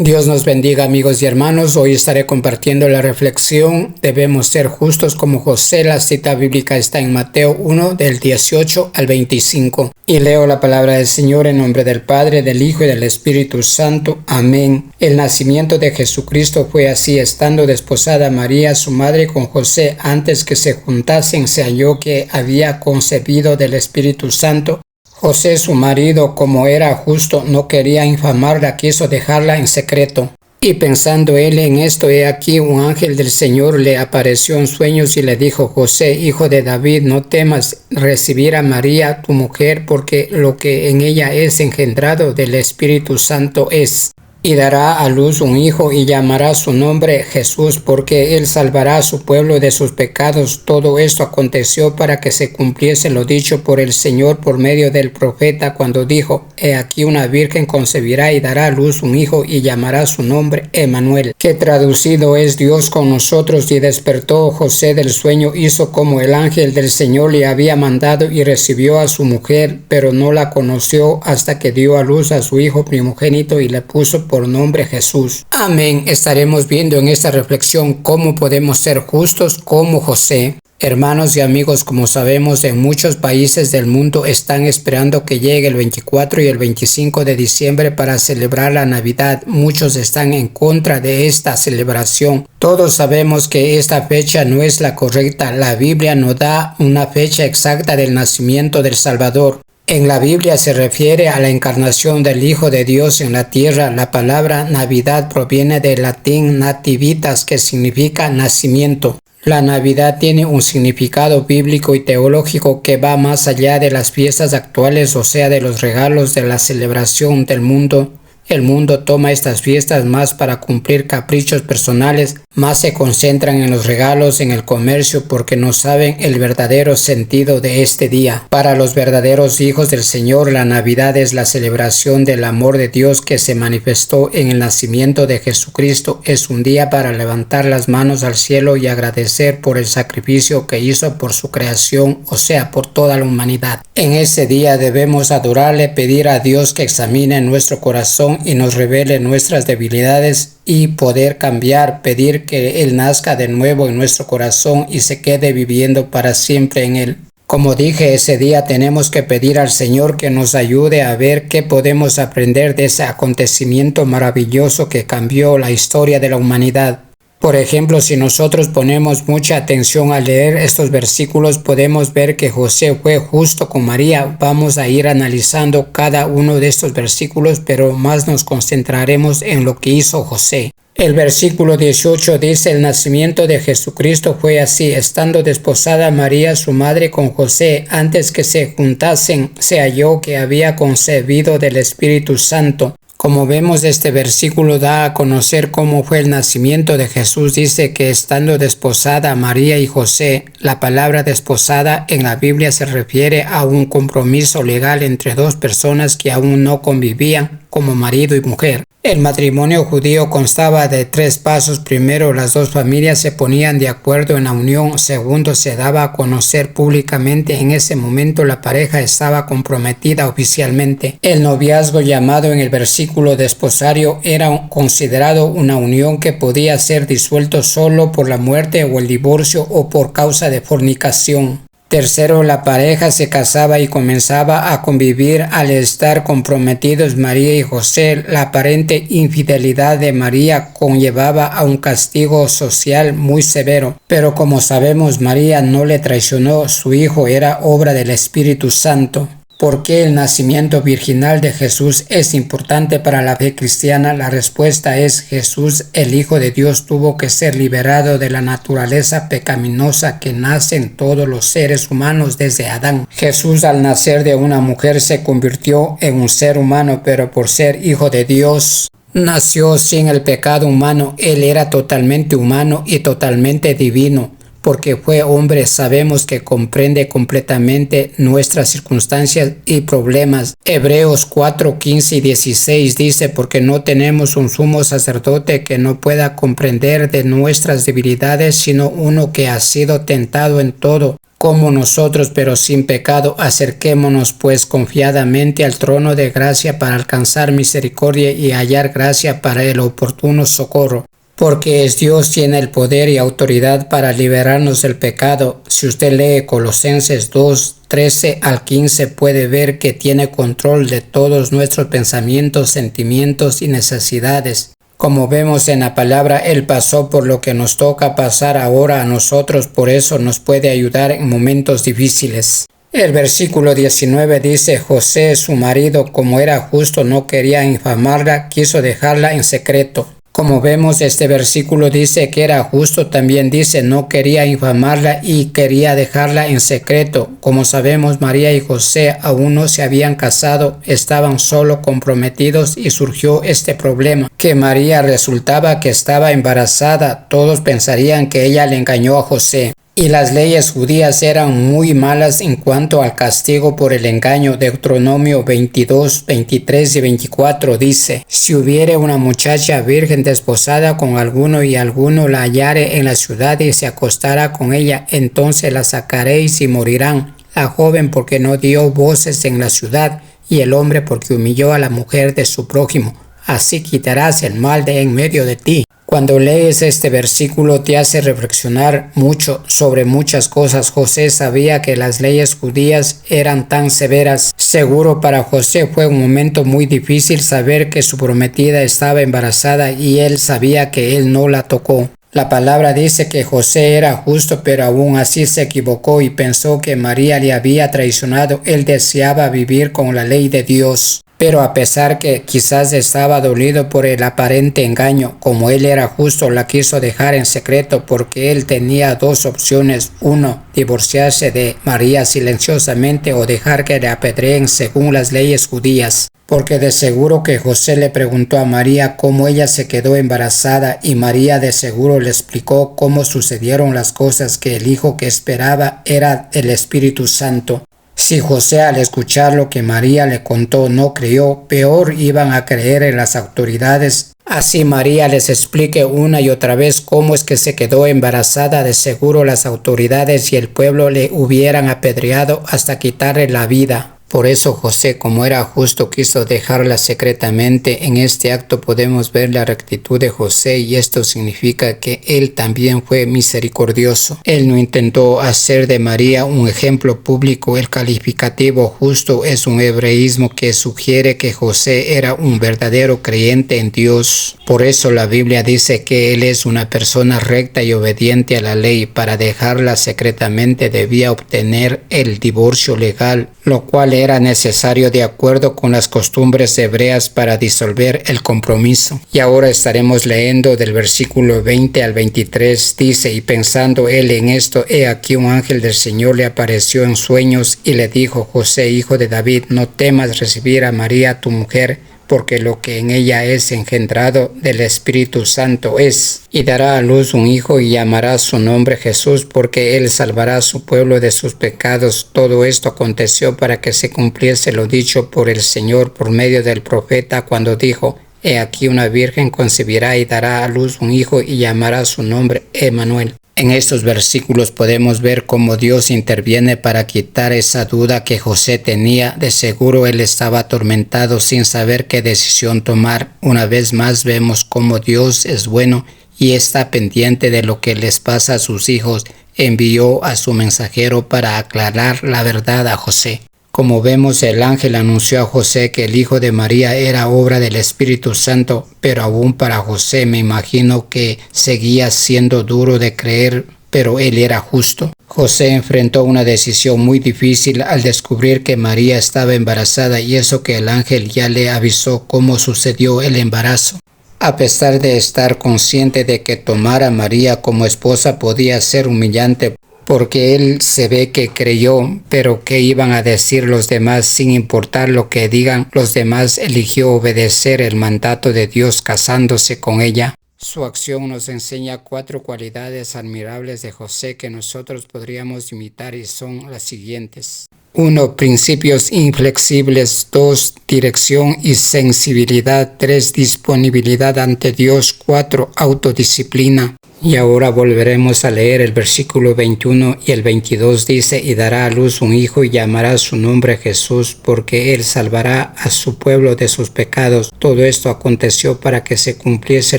Dios nos bendiga, amigos y hermanos. Hoy estaré compartiendo la reflexión. Debemos ser justos como José. La cita bíblica está en Mateo 1, del 18 al 25. Y leo la palabra del Señor en nombre del Padre, del Hijo y del Espíritu Santo. Amén. El nacimiento de Jesucristo fue así. Estando desposada María, su madre, con José, antes que se juntasen, se halló que había concebido del Espíritu Santo. José, su marido, como era justo, no quería infamarla, quiso dejarla en secreto. Y pensando él en esto, he aquí un ángel del Señor le apareció en sueños y le dijo: José, hijo de David, no temas recibir a María, tu mujer, porque lo que en ella es engendrado del Espíritu Santo es. Y dará a luz un hijo y llamará su nombre Jesús, porque él salvará a su pueblo de sus pecados. Todo esto aconteció para que se cumpliese lo dicho por el Señor por medio del profeta, cuando dijo: He aquí una virgen concebirá y dará a luz un hijo y llamará su nombre Emmanuel, que traducido es Dios con nosotros. Y despertó José del sueño, hizo como el ángel del Señor le había mandado y recibió a su mujer, pero no la conoció hasta que dio a luz a su hijo primogénito y le puso por nombre Jesús. Amén. Estaremos viendo en esta reflexión cómo podemos ser justos como José. Hermanos y amigos, como sabemos, en muchos países del mundo están esperando que llegue el 24 y el 25 de diciembre para celebrar la Navidad. Muchos están en contra de esta celebración. Todos sabemos que esta fecha no es la correcta. La Biblia no da una fecha exacta del nacimiento del Salvador. En la Biblia se refiere a la encarnación del Hijo de Dios en la tierra. La palabra Navidad proviene del latín nativitas, que significa nacimiento. La Navidad tiene un significado bíblico y teológico que va más allá de las fiestas actuales, o sea, de los regalos de la celebración del mundo. El mundo toma estas fiestas más para cumplir caprichos personales, más se concentran en los regalos, en el comercio, porque no saben el verdadero sentido de este día. Para los verdaderos hijos del Señor, la Navidad es la celebración del amor de Dios que se manifestó en el nacimiento de Jesucristo. Es un día para levantar las manos al cielo y agradecer por el sacrificio que hizo por su creación, o sea, por toda la humanidad. En ese día debemos adorarle, pedir a Dios que examine nuestro corazón y nos revele nuestras debilidades y poder cambiar, pedir que Él nazca de nuevo en nuestro corazón y se quede viviendo para siempre en Él. Como dije, ese día tenemos que pedir al Señor que nos ayude a ver qué podemos aprender de ese acontecimiento maravilloso que cambió la historia de la humanidad. Por ejemplo, si nosotros ponemos mucha atención al leer estos versículos, podemos ver que José fue justo con María. Vamos a ir analizando cada uno de estos versículos, pero más nos concentraremos en lo que hizo José. El versículo 18 dice: el nacimiento de Jesucristo fue así. Estando desposada María, su madre, con José, antes que se juntasen, se halló que había concebido del Espíritu Santo. Como vemos, este versículo da a conocer cómo fue el nacimiento de Jesús. Dice que estando desposada María y José. La palabra desposada en la Biblia se refiere a un compromiso legal entre dos personas que aún no convivían como marido y mujer. El matrimonio judío constaba de 3 pasos. Primero, las dos familias se ponían de acuerdo en la unión. Segundo, se daba a conocer públicamente. En ese momento la pareja estaba comprometida oficialmente. El noviazgo, llamado en el versículo desposario, era considerado una unión que podía ser disuelto solo por la muerte o el divorcio o por causa de fornicación. Tercero, la pareja se casaba y comenzaba a convivir al estar comprometidos María y José. La aparente infidelidad de María conllevaba a un castigo social muy severo. Pero como sabemos, María no le traicionó, su hijo era obra del Espíritu Santo. ¿Por qué el nacimiento virginal de Jesús es importante para la fe cristiana? La respuesta es: Jesús, el Hijo de Dios, tuvo que ser liberado de la naturaleza pecaminosa que nace en todos los seres humanos desde Adán. Jesús, al nacer de una mujer, se convirtió en un ser humano, pero por ser Hijo de Dios, nació sin el pecado humano. Él era totalmente humano y totalmente divino. Porque fue hombre, sabemos que comprende completamente nuestras circunstancias y problemas. Hebreos 4, 15 y 16 dice: porque no tenemos un sumo sacerdote que no pueda comprender de nuestras debilidades, sino uno que ha sido tentado en todo, como nosotros, pero sin pecado. Acerquémonos pues confiadamente al trono de gracia para alcanzar misericordia y hallar gracia para el oportuno socorro. Porque es Dios tiene el poder y autoridad para liberarnos del pecado. Si usted lee Colosenses 2, 13 al 15, puede ver que tiene control de todos nuestros pensamientos, sentimientos y necesidades. Como vemos en la palabra, Él pasó por lo que nos toca pasar ahora a nosotros, por eso nos puede ayudar en momentos difíciles. El versículo 19 dice: José, su marido, como era justo, no quería infamarla, quiso dejarla en secreto. Como vemos, este versículo dice que era justo, también dice no quería infamarla y quería dejarla en secreto. Como sabemos, María y José aún no se habían casado, estaban solo comprometidos y surgió este problema, que María resultaba que estaba embarazada. Todos pensarían que ella le engañó a José. Y las leyes judías eran muy malas en cuanto al castigo por el engaño. Deuteronomio 22, 23 y 24 dice: Si hubiere una muchacha virgen desposada con alguno y alguno la hallare en la ciudad y se acostara con ella, entonces la sacaréis y morirán. La joven porque no dio voces en la ciudad, y el hombre porque humilló a la mujer de su prójimo. Así quitarás el mal de en medio de ti. Cuando lees este versículo te hace reflexionar mucho sobre muchas cosas. José sabía que las leyes judías eran tan severas. Seguro para José fue un momento muy difícil saber que su prometida estaba embarazada y él sabía que él no la tocó. La palabra dice que José era justo, pero aún así se equivocó y pensó que María le había traicionado. Él deseaba vivir con la ley de Dios. Pero a pesar que quizás estaba dolido por el aparente engaño, como él era justo, la quiso dejar en secreto porque él tenía dos opciones. Uno, divorciarse de María silenciosamente o dejar que le apedreen según las leyes judías. Porque de seguro que José le preguntó a María cómo ella se quedó embarazada y María de seguro le explicó cómo sucedieron las cosas, que el hijo que esperaba era el Espíritu Santo. Si José al escuchar lo que María le contó no creyó, peor iban a creer en las autoridades. Así María les explique una y otra vez cómo es que se quedó embarazada, de seguro las autoridades y el pueblo le hubieran apedreado hasta quitarle la vida. Por eso José, como era justo, quiso dejarla secretamente. En este acto podemos ver la rectitud de José y esto significa que él también fue misericordioso. Él no intentó hacer de María un ejemplo público. El calificativo justo es un hebreísmo que sugiere que José era un verdadero creyente en Dios. Por eso la Biblia dice que él es una persona recta y obediente a la ley. Para dejarla secretamente debía obtener el divorcio legal, lo cual era necesario de acuerdo con las costumbres hebreas para disolver el compromiso. Y ahora estaremos leyendo del versículo 20 al 23. Dice: y pensando él en esto, he aquí un ángel del Señor le apareció en sueños y le dijo: José, hijo de David, no temas recibir a María tu mujer, porque lo que en ella es engendrado del Espíritu Santo es, y dará a luz un hijo y llamará su nombre Jesús, porque él salvará a su pueblo de sus pecados. Todo esto aconteció para que se cumpliese lo dicho por el Señor por medio del profeta, cuando dijo: he aquí una virgen concebirá y dará a luz un hijo y llamará su nombre Emmanuel. En estos versículos podemos ver cómo Dios interviene para quitar esa duda que José tenía. De seguro él estaba atormentado sin saber qué decisión tomar. Una vez más vemos cómo Dios es bueno y está pendiente de lo que les pasa a sus hijos. Envió a su mensajero para aclarar la verdad a José. Como vemos, el ángel anunció a José que el hijo de María era obra del Espíritu Santo, pero aún para José me imagino que seguía siendo duro de creer, pero él era justo. José enfrentó una decisión muy difícil al descubrir que María estaba embarazada, y eso que el ángel ya le avisó cómo sucedió el embarazo. A pesar de estar consciente de que tomar a María como esposa podía ser humillante, porque él se ve que creyó, pero ¿qué iban a decir los demás? Sin importar lo que digan los demás, eligió obedecer el mandato de Dios casándose con ella. Su acción nos enseña 4 cualidades admirables de José que nosotros podríamos imitar, y son las siguientes. 1. Principios inflexibles. 2. Dirección y sensibilidad. 3. Disponibilidad ante Dios. 4. Autodisciplina. Y ahora volveremos a leer el versículo 21 y el 22 dice, y dará a luz un hijo y llamará su nombre Jesús, porque él salvará a su pueblo de sus pecados. Todo esto aconteció para que se cumpliese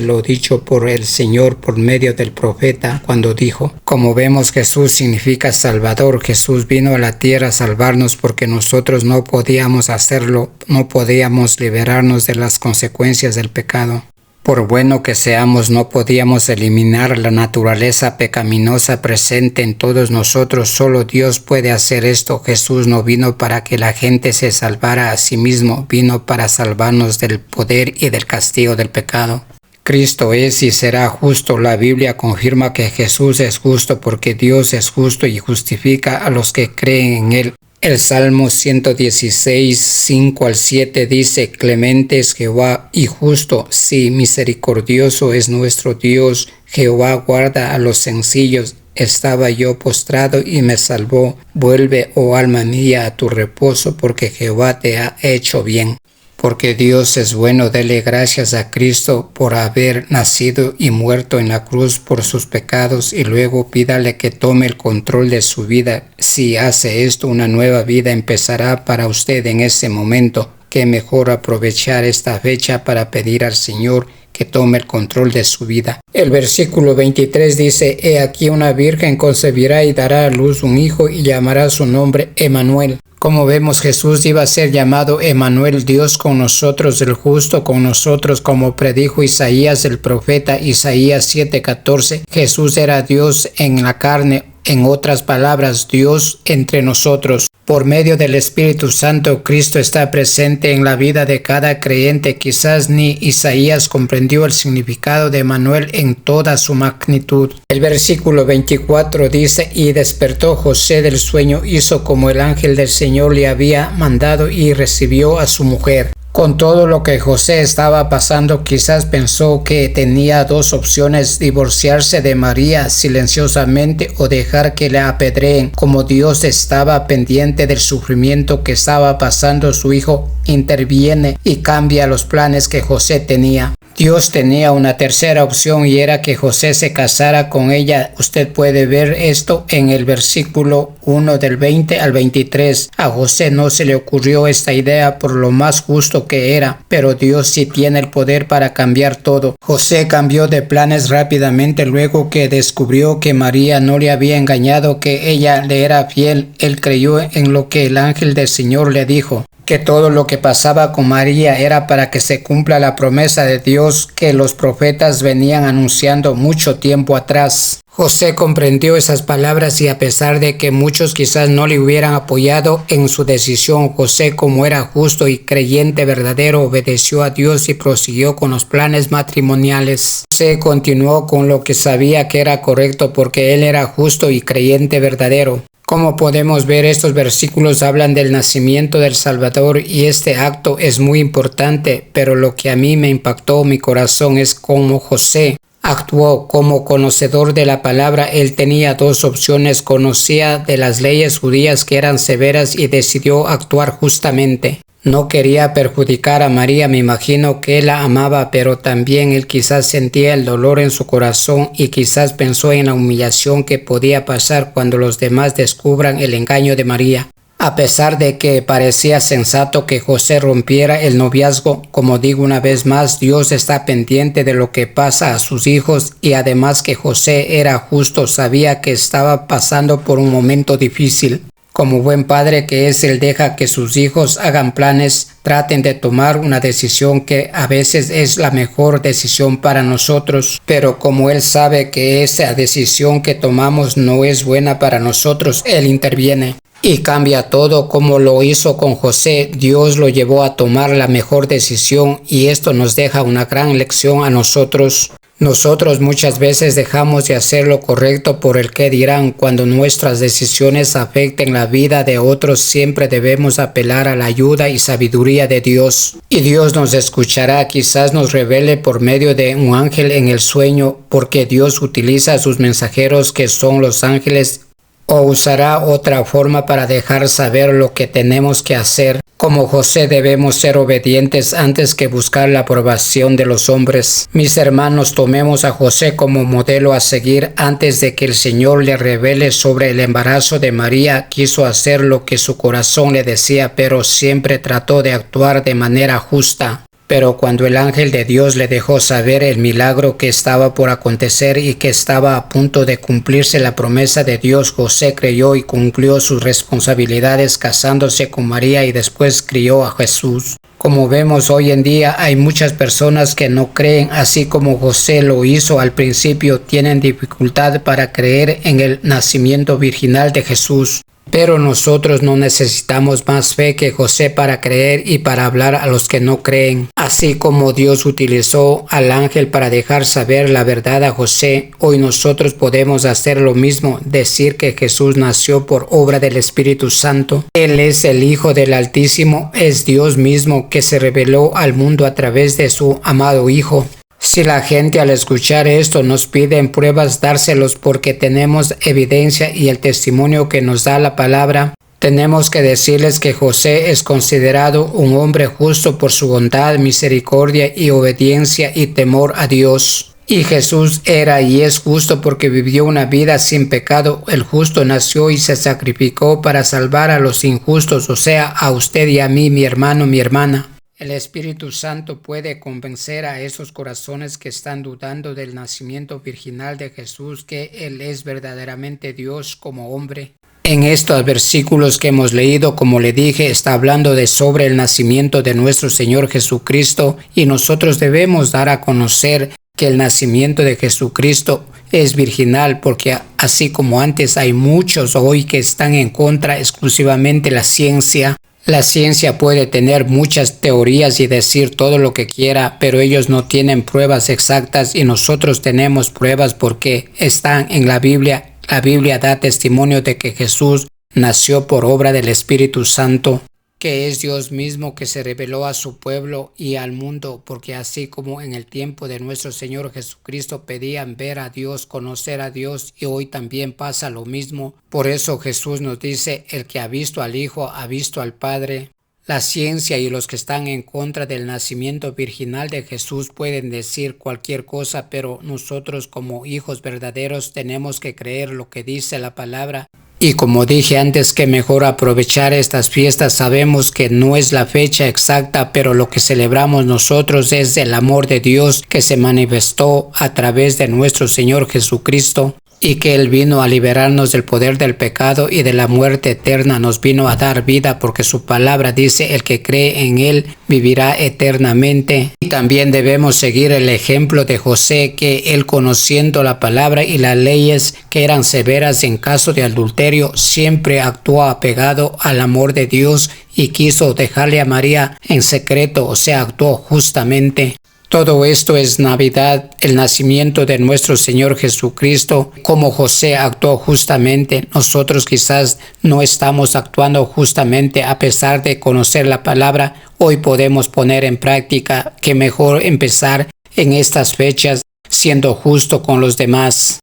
lo dicho por el Señor por medio del profeta, cuando dijo, como vemos, Jesús significa Salvador. Jesús vino a la tierra a salvarnos porque nosotros no podíamos hacerlo, no podíamos liberarnos de las consecuencias del pecado. Por bueno que seamos, no podíamos eliminar la naturaleza pecaminosa presente en todos nosotros. Solo Dios puede hacer esto. Jesús no vino para que la gente se salvara a sí mismo, vino para salvarnos del poder y del castigo del pecado. Cristo es y será justo. La Biblia confirma que Jesús es justo porque Dios es justo y justifica a los que creen en Él. El Salmo 116, 5 al 7 dice, clemente es Jehová y justo, sí, misericordioso es nuestro Dios. Jehová guarda a los sencillos. Estaba yo postrado y me salvó. Vuelve, oh alma mía, a tu reposo, porque Jehová te ha hecho bien. Porque Dios es bueno, dele gracias a Cristo por haber nacido y muerto en la cruz por sus pecados y luego pídale que tome el control de su vida. Si hace esto, una nueva vida empezará para usted en ese momento. Qué mejor aprovechar esta fecha para pedir al Señor que tome el control de su vida. El versículo 23 dice, he aquí una virgen concebirá y dará a luz un hijo y llamará su nombre Emmanuel. Como vemos, Jesús iba a ser llamado Emmanuel, Dios con nosotros, el justo con nosotros, como predijo Isaías, el profeta Isaías 7:14. Jesús era Dios en la carne, en otras palabras, Dios entre nosotros. Por medio del Espíritu Santo, Cristo está presente en la vida de cada creyente. Quizás ni Isaías comprendió el significado de Emmanuel en toda su magnitud. El versículo 24 dice, y despertó José del sueño, hizo como el ángel del Señor le había mandado y recibió a su mujer. Con todo lo que José estaba pasando, quizás pensó que tenía dos opciones: divorciarse de María silenciosamente o dejar que la apedreen. Como Dios estaba pendiente del sufrimiento que estaba pasando su hijo, interviene y cambia los planes que José tenía. Dios tenía una tercera opción y era que José se casara con ella. Usted puede ver esto en el versículo 1 del 20 al 23. A José no se le ocurrió esta idea por lo más justo que era, pero Dios sí tiene el poder para cambiar todo. José cambió de planes rápidamente luego que descubrió que María no le había engañado, que ella le era fiel. Él creyó en lo que el ángel del Señor le dijo, que todo lo que pasaba con María era para que se cumpla la promesa de Dios que los profetas venían anunciando mucho tiempo atrás. José comprendió esas palabras y a pesar de que muchos quizás no le hubieran apoyado en su decisión, José, como era justo y creyente verdadero, obedeció a Dios y prosiguió con los planes matrimoniales. José continuó con lo que sabía que era correcto porque él era justo y creyente verdadero. Como podemos ver, estos versículos hablan del nacimiento del Salvador y este acto es muy importante, pero lo que a mí me impactó mi corazón es cómo José actuó. Como conocedor de la palabra, él tenía dos opciones: conocía de las leyes judías que eran severas y decidió actuar justamente. No quería perjudicar a María, me imagino que él la amaba, pero también él quizás sentía el dolor en su corazón y quizás pensó en la humillación que podía pasar cuando los demás descubran el engaño de María. A pesar de que parecía sensato que José rompiera el noviazgo, como digo una vez más, Dios está pendiente de lo que pasa a sus hijos y además que José era justo, sabía que estaba pasando por un momento difícil. Como buen padre que es, él deja que sus hijos hagan planes, traten de tomar una decisión que a veces es la mejor decisión para nosotros, pero como él sabe que esa decisión que tomamos no es buena para nosotros, él interviene y cambia todo. Como lo hizo con José, Dios lo llevó a tomar la mejor decisión y esto nos deja una gran lección a nosotros. Nosotros muchas veces dejamos de hacer lo correcto por el qué dirán. Cuando nuestras decisiones afecten la vida de otros, siempre debemos apelar a la ayuda y sabiduría de Dios. Y Dios nos escuchará, quizás nos revele por medio de un ángel en el sueño, porque Dios utiliza a sus mensajeros que son los ángeles, o usará otra forma para dejar saber lo que tenemos que hacer. Como José debemos ser obedientes antes que buscar la aprobación de los hombres. Mis hermanos, tomemos a José como modelo a seguir. Antes de que el Señor le revele sobre el embarazo de María, quiso hacer lo que su corazón le decía, pero siempre trató de actuar de manera justa. Pero cuando el ángel de Dios le dejó saber el milagro que estaba por acontecer y que estaba a punto de cumplirse la promesa de Dios, José creyó y cumplió sus responsabilidades casándose con María y después crió a Jesús. Como vemos hoy en día, hay muchas personas que no creen, así como José lo hizo al principio, tienen dificultad para creer en el nacimiento virginal de Jesús. Pero nosotros no necesitamos más fe que José para creer y para hablar a los que no creen. Así como Dios utilizó al ángel para dejar saber la verdad a José, hoy nosotros podemos hacer lo mismo, decir que Jesús nació por obra del Espíritu Santo. Él es el Hijo del Altísimo, es Dios mismo que se reveló al mundo a través de su amado Hijo. Si la gente al escuchar esto nos pide pruebas, dárselos porque tenemos evidencia y el testimonio que nos da la palabra. Tenemos que decirles que José es considerado un hombre justo por su bondad, misericordia y obediencia y temor a Dios. Y Jesús era y es justo porque vivió una vida sin pecado. El justo nació y se sacrificó para salvar a los injustos, o sea, a usted y a mí, mi hermano, mi hermana. El Espíritu Santo puede convencer a esos corazones que están dudando del nacimiento virginal de Jesús que Él es verdaderamente Dios como hombre. En estos versículos que hemos leído, como le dije, está hablando sobre el nacimiento de nuestro Señor Jesucristo y nosotros debemos dar a conocer que el nacimiento de Jesucristo es virginal, porque así como antes hay muchos hoy que están en contra exclusivamente de la ciencia. La ciencia puede tener muchas teorías y decir todo lo que quiera, pero ellos no tienen pruebas exactas y nosotros tenemos pruebas porque están en la Biblia. La Biblia da testimonio de que Jesús nació por obra del Espíritu Santo, que es Dios mismo que se reveló a su pueblo y al mundo, porque así como en el tiempo de nuestro Señor Jesucristo pedían ver a Dios, conocer a Dios, y hoy también pasa lo mismo. Por eso Jesús nos dice, el que ha visto al Hijo ha visto al Padre. La ciencia y los que están en contra del nacimiento virginal de Jesús pueden decir cualquier cosa, pero nosotros como hijos verdaderos tenemos que creer lo que dice la palabra. Y como dije antes, que mejor aprovechar estas fiestas. Sabemos que no es la fecha exacta, pero lo que celebramos nosotros es el amor de Dios que se manifestó a través de nuestro Señor Jesucristo y que Él vino a liberarnos del poder del pecado y de la muerte eterna. Nos vino a dar vida porque su palabra dice, el que cree en Él vivirá eternamente. Y también debemos seguir el ejemplo de José, que él, conociendo la palabra y las leyes que eran severas en caso de adulterio, siempre actuó apegado al amor de Dios y quiso dejarle a María en secreto, o sea, actuó justamente. Todo esto es Navidad, el nacimiento de nuestro Señor Jesucristo. Como José actuó justamente, nosotros quizás no estamos actuando justamente a pesar de conocer la palabra. Hoy podemos poner en práctica que mejor empezar en estas fechas siendo justo con los demás.